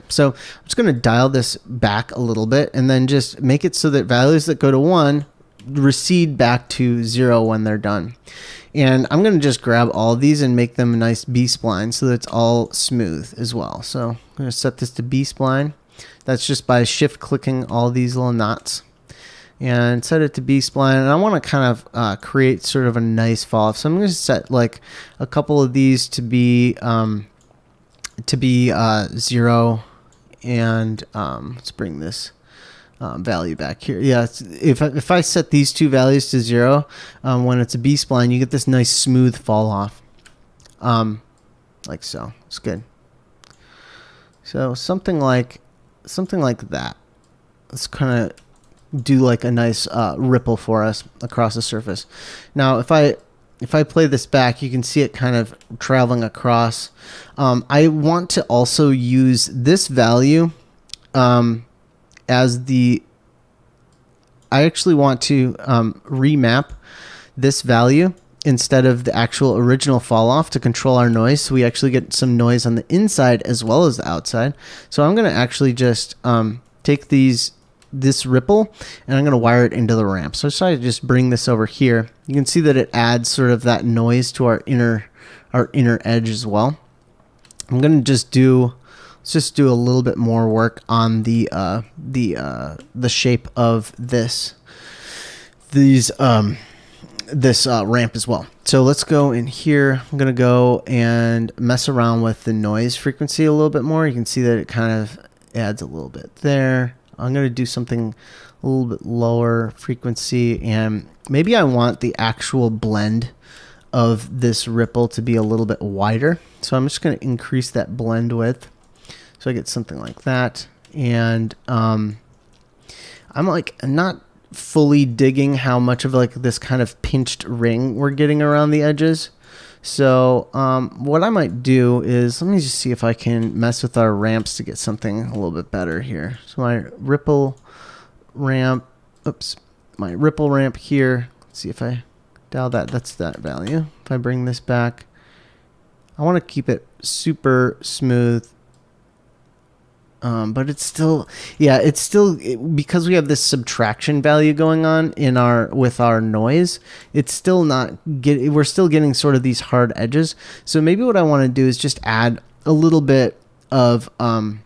So I'm just going to dial this back a little bit and then just make it so that values that go to 1 recede back to 0 when they're done. And I'm going to just grab all of these and make them a nice B-spline so that it's all smooth as well. So I'm going to set this to B-spline. That's just by shift clicking all these little knots and set it to B-spline. And I want to kind of create sort of a nice fall off. So I'm going to set like a couple of these to be 0, and let's bring this value back here. Yeah, if I set these two values to 0, when it's a B-spline, you get this nice smooth fall off, like so. It's good. So something like that. Let's kind of do like a nice ripple for us across the surface. Now, if I play this back, you can see it kind of traveling across. I want to also use this value as the, I actually want to remap this value instead of the actual original fall off to control our noise. So we actually get some noise on the inside as well as the outside. So I'm going to actually just take this ripple and I'm going to wire it into the ramp. So I decided to just bring this over here. You can see that it adds sort of that noise to our inner edge as well. I'm going to let's just do a little bit more work on the shape of this ramp as well. So let's go in here. I'm going to go and mess around with the noise frequency a little bit more. You can see that it kind of adds a little bit there. I'm going to do something a little bit lower frequency, and maybe I want the actual blend of this ripple to be a little bit wider. So I'm just going to increase that blend width. So I get something like that. And I'm like not fully digging how much of like this kind of pinched ring we're getting around the edges. So what I might do is, let me just see if I can mess with our ramps to get something a little bit better here. So my ripple ramp, oops, my ripple ramp here. Let's see if I dial that. That's that value. If I bring this back, I want to keep it super smooth. But it's still, yeah, it's still, because we have this subtraction value going on in with our noise, it's still not we're still getting sort of these hard edges. So maybe what I want to do is just add a little bit of, to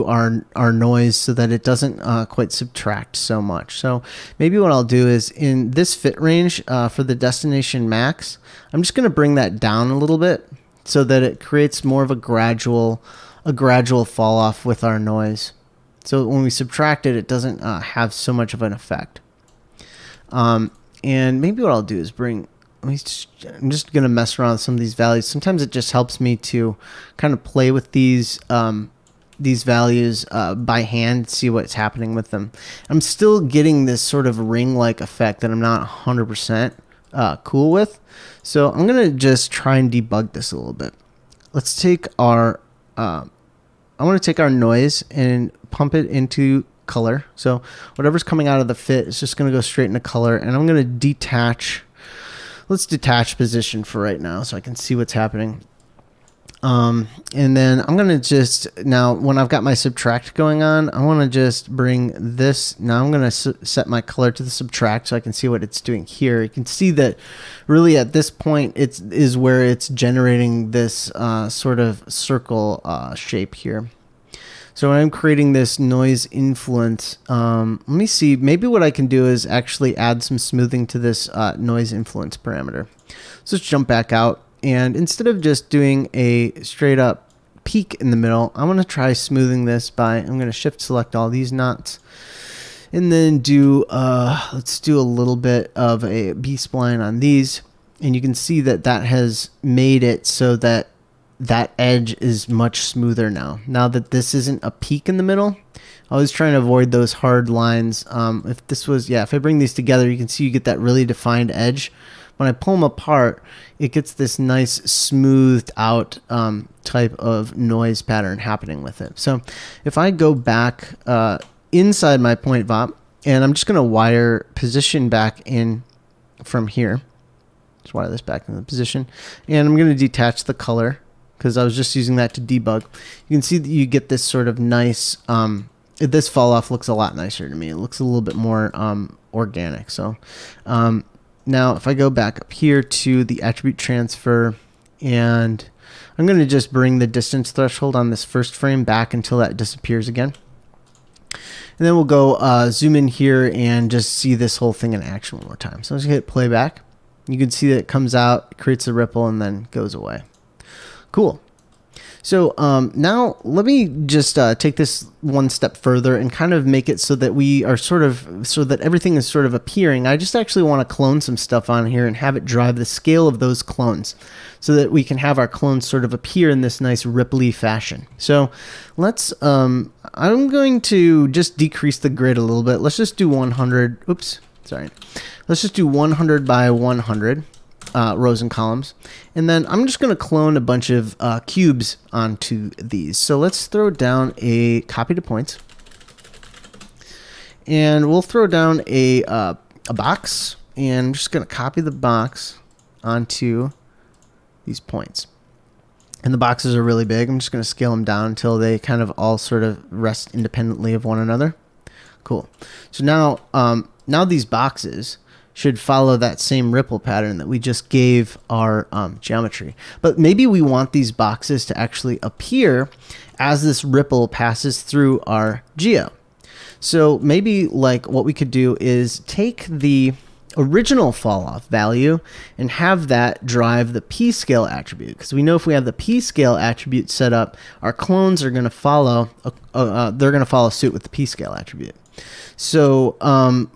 our noise so that it doesn't quite subtract so much. So maybe what I'll do is in this fit range for the destination max, I'm just going to bring that down a little bit so that it creates more of a gradual fall off with our noise. So when we subtract it, it doesn't have so much of an effect. And maybe what I'll do is I'm just going to mess around with some of these values. Sometimes it just helps me to kind of play with these values by hand, see what's happening with them. I'm still getting this sort of ring-like effect that I'm not 100% cool with. So I'm going to just try and debug this a little bit. Let's take our I want to take our noise and pump it into color. So whatever's coming out of the fit is just going to go straight into color. And I'm going to detach. Let's detach position for right now so I can see what's happening. And then I'm going to just, now when I've got my subtract going on, I want to just bring this. Now I'm going to set my color to the subtract so I can see what it's doing here. You can see that really at this point is where it's generating this sort of circle shape here. So when I'm creating this noise influence, let me see, maybe what I can do is actually add some smoothing to this noise influence parameter. So let's jump back out. And instead of just doing a straight up peak in the middle, I'm going to try smoothing this by, I'm going to shift select all these knots and then let's do a little bit of a B-spline on these. And you can see that that has made it so that that edge is much smoother now. Now that this isn't a peak in the middle, I was trying to avoid those hard lines. If I bring these together, you can see you get that really defined edge. When I pull them apart, it gets this nice smoothed out type of noise pattern happening with it. So if I go back inside my point VOP, and I'm just going to wire position back in from here. Just wire this back in the position. And I'm going to detach the color because I was just using that to debug. You can see that you get this sort of nice, this fall off looks a lot nicer to me. It looks a little bit more organic. So now if I go back up here to the attribute transfer, and I'm going to just bring the distance threshold on this first frame back until that disappears again. And then we'll go zoom in here and just see this whole thing in action one more time. So let's hit playback. You can see that it comes out, creates a ripple, and then goes away. Cool. So now let me just take this one step further and kind of make it so that we are so that everything is sort of appearing. I just actually want to clone some stuff on here and have it drive the scale of those clones so that we can have our clones sort of appear in this nice ripply fashion. So let's, I'm going to just decrease the grid a little bit. Let's just do 100. Oops, sorry. Let's just do 100 by 100. Rows and columns, and then I'm just going to clone a bunch of cubes onto these. So let's throw down a copy to points, and we'll throw down a box, and I'm just going to copy the box onto these points. And the boxes are really big. I'm just going to scale them down until they kind of all sort of rest independently of one another. Cool. So now these boxes should follow that same ripple pattern that we just gave our geometry. But maybe we want these boxes to actually appear as this ripple passes through our geo. So maybe like what we could do is take the original fall off value and have that drive the p-scale attribute, because we know if we have the p-scale attribute set up, our clones are going to follow they're going to follow suit with the p-scale attribute. So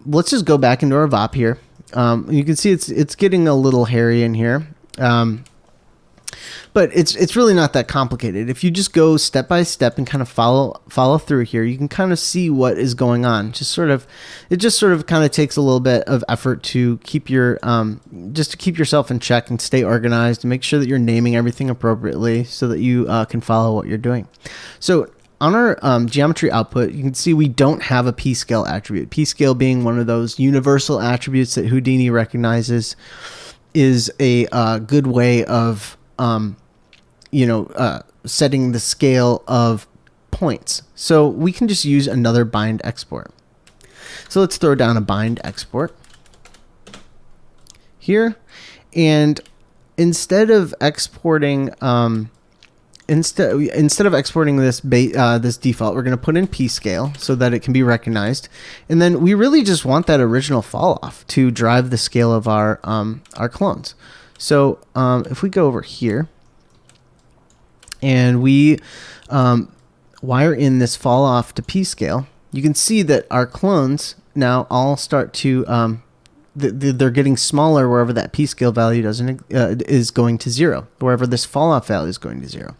let's just go back into our VOP here. You can see it's getting a little hairy in here, but it's really not that complicated. If you just go step by step and kind of follow through here, you can kind of see what is going on. It just sort of kind of takes a little bit of effort to keep your just to keep yourself in check and stay organized and make sure that you're naming everything appropriately so that you can follow what you're doing. So on our geometry output, you can see we don't have a p-scale attribute. P-scale being one of those universal attributes that Houdini recognizes is a good way of setting the scale of points. So we can just use another bind export. So let's throw down a bind export here, and instead of exporting instead of exporting this this default, we're going to put in p-scale so that it can be recognized, and then we really just want that original fall off to drive the scale of our clones. So if we go over here and we wire in this fall off to p-scale, you can see that our clones now all start to they're getting smaller wherever that p-scale value is going to 0, wherever this fall off value is going to 0.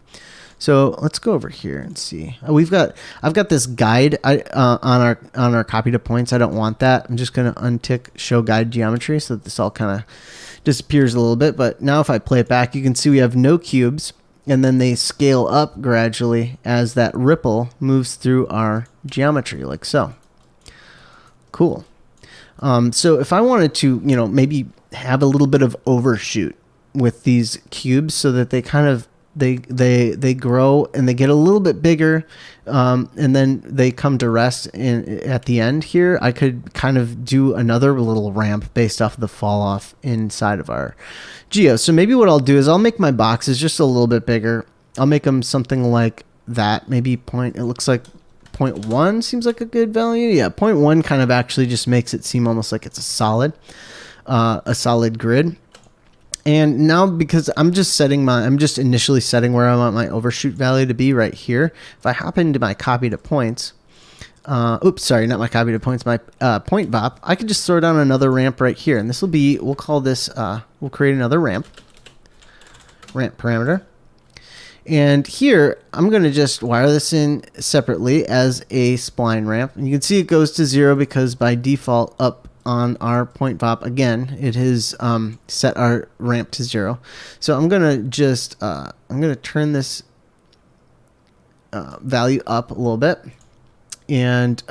So let's go over here and see. I've got this guide on our copy to points. I don't want that. I'm just going to untick show guide geometry so that this all kind of disappears a little bit. But now if I play it back, you can see we have no cubes, and then they scale up gradually as that ripple moves through our geometry, like so. Cool. So if I wanted to, maybe have a little bit of overshoot with these cubes so that they kind of they grow and they get a little bit bigger, and then they come to rest at the end here, I could kind of do another little ramp based off of the fall off inside of our geo. So maybe what I'll do is I'll make my boxes just a little bit bigger. I'll make them something like that. Maybe it looks like 0.1 seems like a good value. Yeah, 0.1 kind of actually just makes it seem almost like it's a solid grid. And now, because I'm just initially setting where I want my overshoot value to be right here. If I hop into my copy to points, oops, sorry, not my copy to points, my point bop, I could just throw down another ramp right here. And this will be, we'll call this, we'll create another ramp parameter. And here, I'm going to just wire this in separately as a spline ramp. And you can see it goes to 0 because by default up on our point vop, again, it has set our ramp to 0. So I'm going to just, I'm going to turn this value up a little bit. And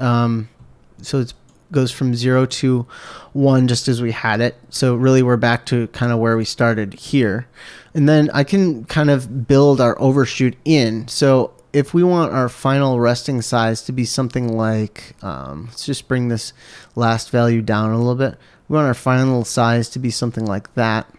so it goes from 0 to 1 just as we had it. So really we're back to kind of where we started here. And then I can kind of build our overshoot in. So if we want our final resting size to be something like, let's just bring this last value down a little bit. We want our final size to be something like that.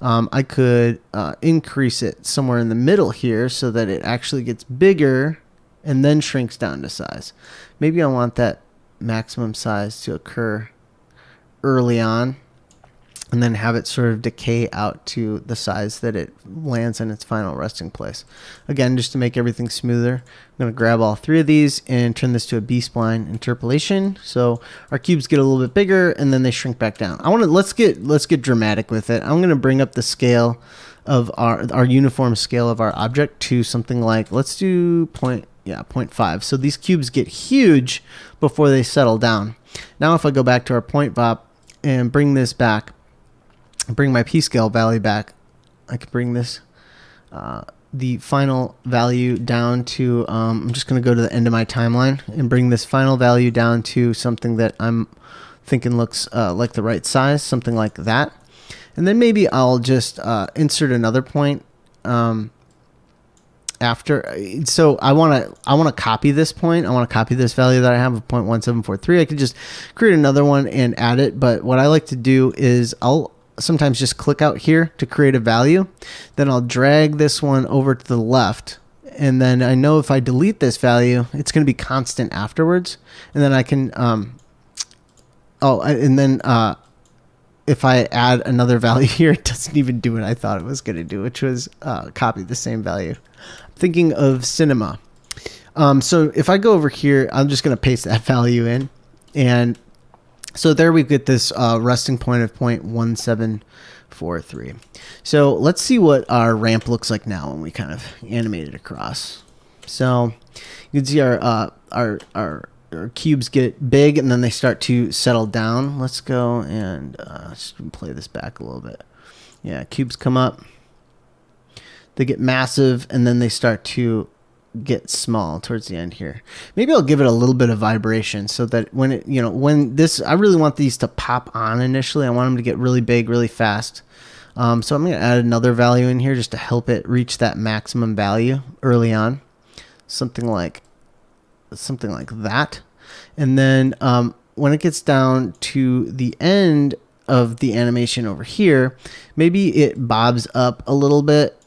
I could increase it somewhere in the middle here so that it actually gets bigger and then shrinks down to size. Maybe I want that maximum size to occur early on and then have it sort of decay out to the size that it lands in its final resting place. Again, just to make everything smoother, I'm going to grab all 3 of these and turn this to a B-spline interpolation. So our cubes get a little bit bigger and then they shrink back down. Let's get dramatic with it. I'm going to bring up the scale of our uniform scale of our object to something like, let's do 0.5. So these cubes get huge before they settle down. Now if I go back to our point vop and bring this back, bring my p-scale value back, I can bring this the final value down to I'm just going to go to the end of my timeline and bring this final value down to something that I'm thinking looks like the right size, something like that. And then maybe I'll just insert another point after. So I want to copy this point. I want to copy this value that I have of 0.1743. I could just create another one and add it. But what I like to do is I'll sometimes just click out here to create a value. Then I'll drag this one over to the left. And then I know if I delete this value, it's going to be constant afterwards. And then I can, if I add another value here, it doesn't even do what I thought it was going to do, which was copy the same value. I'm thinking of cinema. So if I go over here, I'm just going to paste that value in. And so there we get this resting point of 0.1743. So let's see what our ramp looks like now when we kind of animate it across. So you can see our cubes get big and then they start to settle down. Let's go and just play this back a little bit. Yeah, cubes come up, they get massive, and then they start to get small towards the end here. Maybe I'll give it a little bit of vibration so that when it, when this, I really want these to pop on initially. I want them to get really big, really fast. So I'm going to add another value in here just to help it reach that maximum value early on. Something like that. And then when it gets down to the end of the animation over here, maybe it bobs up a little bit,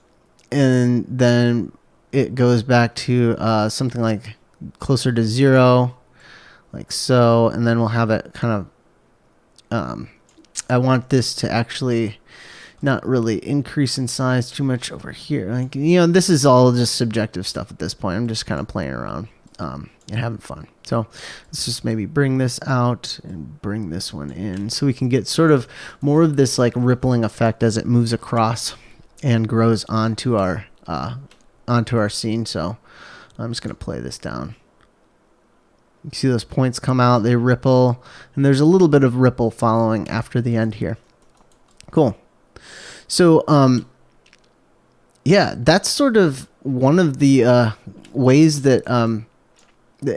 and then it goes back to something like closer to 0, like so, and then we'll have it kind of, I want this to actually not really increase in size too much over here. Like, this is all just subjective stuff at this point. I'm just kind of playing around and having fun. So let's just maybe bring this out and bring this one in so we can get sort of more of this like rippling effect as it moves across and grows onto our scene. So I'm just going to play this down. You see those points come out, they ripple, and there's a little bit of ripple following after the end here. Cool. So, yeah, that's sort of one of the ways that,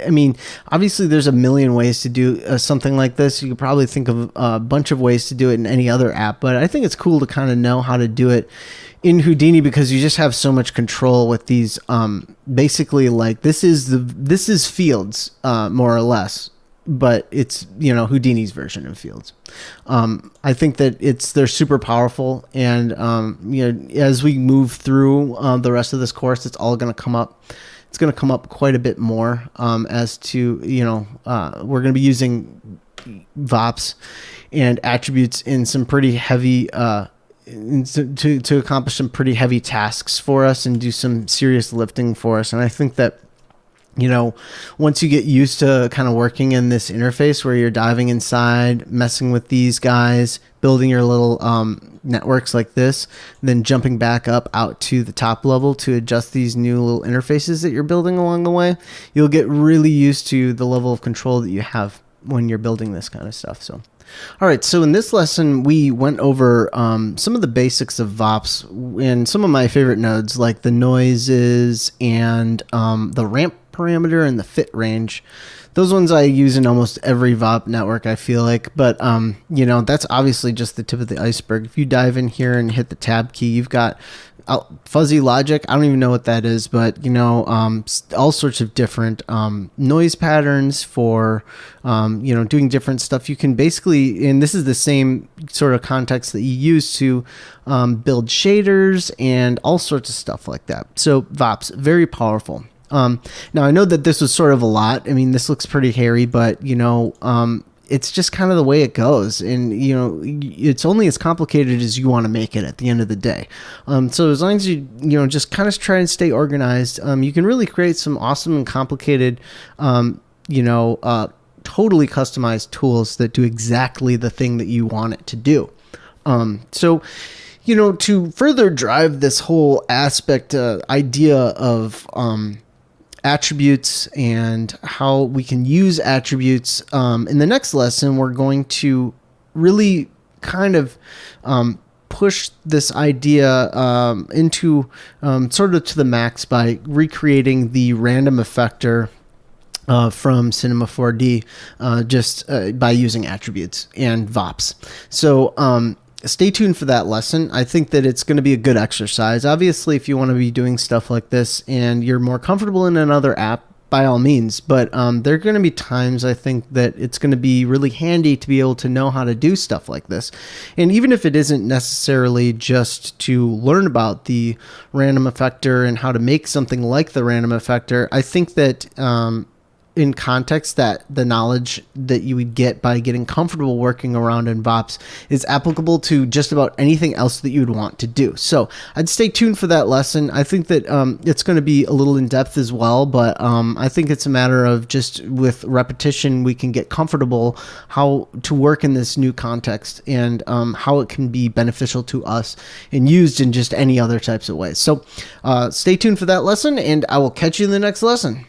I mean, obviously there's a million ways to do something like this. You could probably think of a bunch of ways to do it in any other app, but I think it's cool to kind of know how to do it in Houdini because you just have so much control with these. Basically, like this is Fields, more or less, but it's Houdini's version of Fields. I think that they're super powerful, and as we move through the rest of this course, it's all going to come up. It's going to come up quite a bit more as to we're going to be using VOPs and attributes in some pretty heavy to accomplish some pretty heavy tasks for us and do some serious lifting for us. And I think that once you get used to kind of working in this interface where you're diving inside, messing with these guys, building your little networks like this, then jumping back up out to the top level to adjust these new little interfaces that you're building along the way, you'll get really used to the level of control that you have when you're building this kind of stuff. So, all right, so in this lesson, we went over some of the basics of VOPs and some of my favorite nodes like the noises and the ramp parameter and the fit range. Those ones I use in almost every VOP network, I feel like. But, that's obviously just the tip of the iceberg. If you dive in here and hit the tab key, you've got fuzzy logic. I don't even know what that is, but, all sorts of different noise patterns for, doing different stuff. You can basically, and this is the same sort of context that you use to build shaders and all sorts of stuff like that. So VOPs, very powerful. Now I know that this was sort of a lot. I mean, this looks pretty hairy, but it's just kind of the way it goes. And, it's only as complicated as you want to make it at the end of the day. So as long as you, just kind of try and stay organized, you can really create some awesome and complicated, totally customized tools that do exactly the thing that you want it to do. So, to further drive this whole aspect, idea of, attributes and how we can use attributes. In the next lesson, we're going to really kind of push this idea into sort of to the max by recreating the random effector from Cinema 4D just by using attributes and VOPs. So stay tuned for that lesson. I think that it's going to be a good exercise. Obviously, if you want to be doing stuff like this and you're more comfortable in another app, by all means. But there are going to be times, I think, that it's going to be really handy to be able to know how to do stuff like this. And even if it isn't necessarily just to learn about the random effector and how to make something like the random effector, I think that in context that the knowledge that you would get by getting comfortable working around in VOPs is applicable to just about anything else that you would want to do. So I'd stay tuned for that lesson. I think that it's going to be a little in depth as well, but I think it's a matter of just with repetition, we can get comfortable how to work in this new context and how it can be beneficial to us and used in just any other types of ways. So stay tuned for that lesson, and I will catch you in the next lesson.